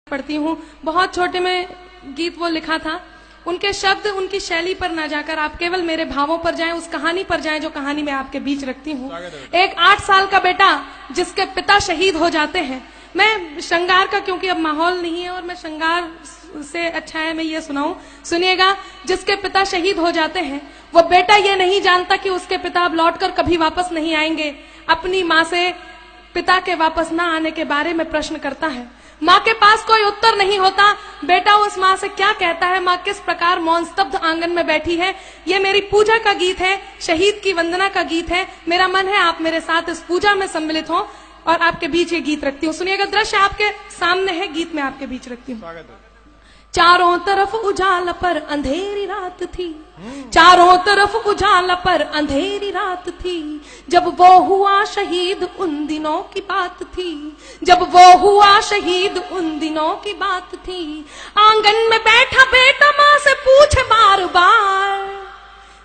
पढ़ती हूँ। बहुत छोटे में गीत वो लिखा था। उनके शब्द उनकी शैली पर ना जाकर आप केवल मेरे भावों पर जाएं, उस कहानी पर जाएं जो कहानी मैं आपके बीच रखती हूँ। एक 8 साल का बेटा जिसके पिता शहीद हो जाते हैं। मैं श्रृंगार का, क्योंकि अब माहौल नहीं है और मैं श्रृंगार से अच्छा है मैं ये सुनाऊं, सुनिएगा। जिसके पिता शहीद हो जाते हैं वो बेटा ये नहीं जानता कि उसके पिता अब लौटकर कभी वापस नहीं आएंगे। अपनी माँ से पिता के वापस ना आने के बारे में प्रश्न करता है। माँ के पास कोई उत्तर नहीं होता। बेटा उस माँ से क्या कहता है, माँ किस प्रकार मौन स्तब्ध आंगन में बैठी है। ये मेरी पूजा का गीत है, शहीद की वंदना का गीत है। मेरा मन है आप मेरे साथ इस पूजा में सम्मिलित हो और आपके बीच ये गीत रखती हूँ। सुनिएगा, दृश्य आपके सामने है, गीत में आपके बीच रखती हूँ। चारों तरफ उजाला पर अंधेरी रात थी, चारों तरफ उजाला पर अंधेरी रात थी। जब वो हुआ शहीद उन दिनों की बात थी, जब वो हुआ शहीद उन दिनों की बात थी। आंगन में बैठा बेटा माँ से पूछे बार बार,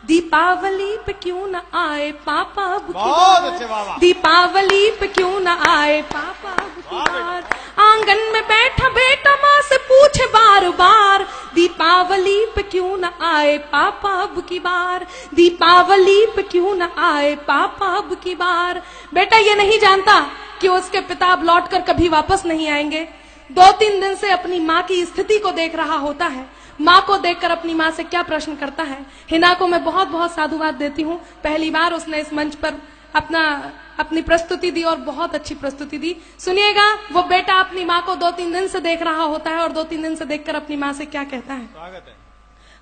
दीपावली पे क्यों न आए पापा अब की बार, दीपावली पे क्यों न आए पापा अब की बार। आंगन में बैठा बेटा माँ से पूछे बार बार, दीपावली पे क्यों न आए पापा अब की बार, दीपावली पे क्यों न आए पापा अब की बार। बेटा ये नहीं जानता कि उसके पिता अब लौटकर कभी वापस नहीं आएंगे। 2-3 दिन से अपनी माँ की स्थिति को देख रहा होता है। माँ को देखकर अपनी माँ से क्या प्रश्न करता है। हिना को मैं बहुत बहुत साधुवाद देती हूँ। पहली बार उसने इस मंच पर अपनी प्रस्तुति दी और बहुत अच्छी प्रस्तुति दी। सुनिएगा, वो बेटा अपनी माँ को 2-3 दिन से देख रहा होता है और 2-3 दिन से देखकर अपनी माँ से क्या कहता है।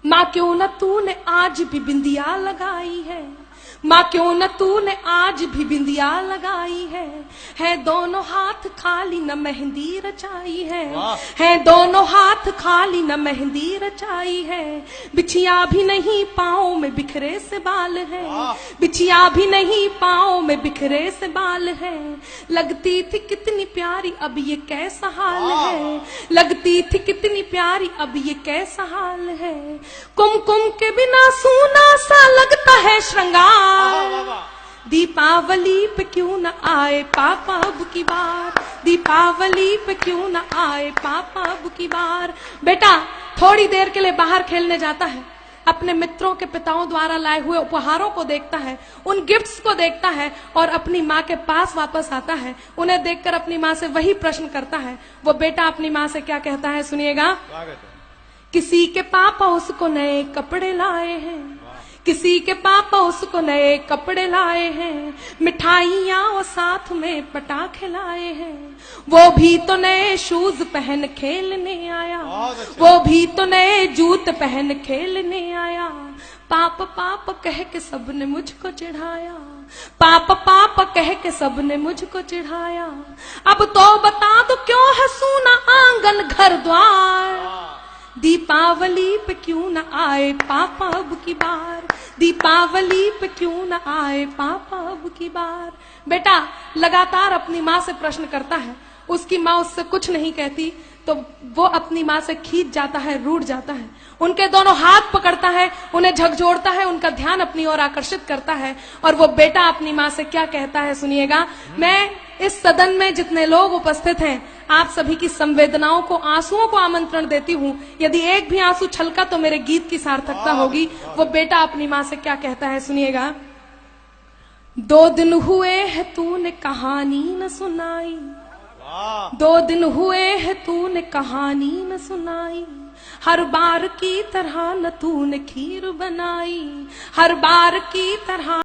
माँ क्यों न तूने आज भी बिंदिया लगाई है, माँ क्यों न तूने आज भी बिंदिया लगाई है दोनों हाथ खाली न मेहंदी रचाई है दोनों हाथ खाली न मेहंदी रचाई है। बिछिया भी नहीं पाँव में बिखरे से बाल है, बिछिया भी नहीं पाँव में बिखरे से बाल है। लगती थी कितनी प्यारी अब ये कैसा हाल है, लगती थी कितनी प्यारी अब ये कैसा हाल है। कुमकुम के बिना सूना सा लगता है श्रृंगार, दीपावली पे क्यों न आए पापा अब की बार, दीपावली पे क्यों न आए पापा अब की बार। बेटा थोड़ी देर के लिए बाहर खेलने जाता है, अपने मित्रों के पिताओं द्वारा लाए हुए उपहारों को देखता है, उन गिफ्ट्स को देखता है और अपनी माँ के पास वापस आता है। उन्हें देखकर अपनी माँ से वही प्रश्न करता है। वो बेटा अपनी माँ से क्या कहता है, सुनिएगा। किसी के पापा उसको नए कपड़े लाए हैं, किसी के पापा उसको नए कपड़े लाए हैं। मिठाइयाँ और साथ में पटाखे लाए हैं। वो भी तो नए शूज पहन खेलने आया, वो भी तो नए जूते पहन खेलने आया। पाप पाप कह के सबने मुझको चिढ़ाया, पाप पाप कह के सबने मुझको चिढ़ाया। अब तो बता दो क्यों है सूना आंगन घर द्वार, दीपावली पे क्यों न आए पापा अब की बार, दीपावली पे क्यों न आए पापा अब की बार। बेटा लगातार अपनी माँ से प्रश्न करता है। उसकी माँ उससे कुछ नहीं कहती तो वो अपनी माँ से खींच जाता है, रूठ जाता है। उनके दोनों हाथ पकड़ता है, उन्हें झकझोरता है, उनका ध्यान अपनी ओर आकर्षित करता है। और वो बेटा अपनी माँ से क्या कहता है, सुनिएगा। मैं इस सदन में जितने लोग उपस्थित हैं, आप सभी की संवेदनाओं को, आंसुओं को आमंत्रण देती हूँ। यदि एक भी आंसू छलका तो मेरे गीत की सार्थकता होगी। वो बेटा अपनी माँ से क्या कहता है, सुनिएगा। 2 दिन हुए है तूने कहानी न सुनाई, 2 दिन हुए है तूने कहानी न सुनाई। हर बार की तरह न तूने खीर बनाई, हर बार की तरह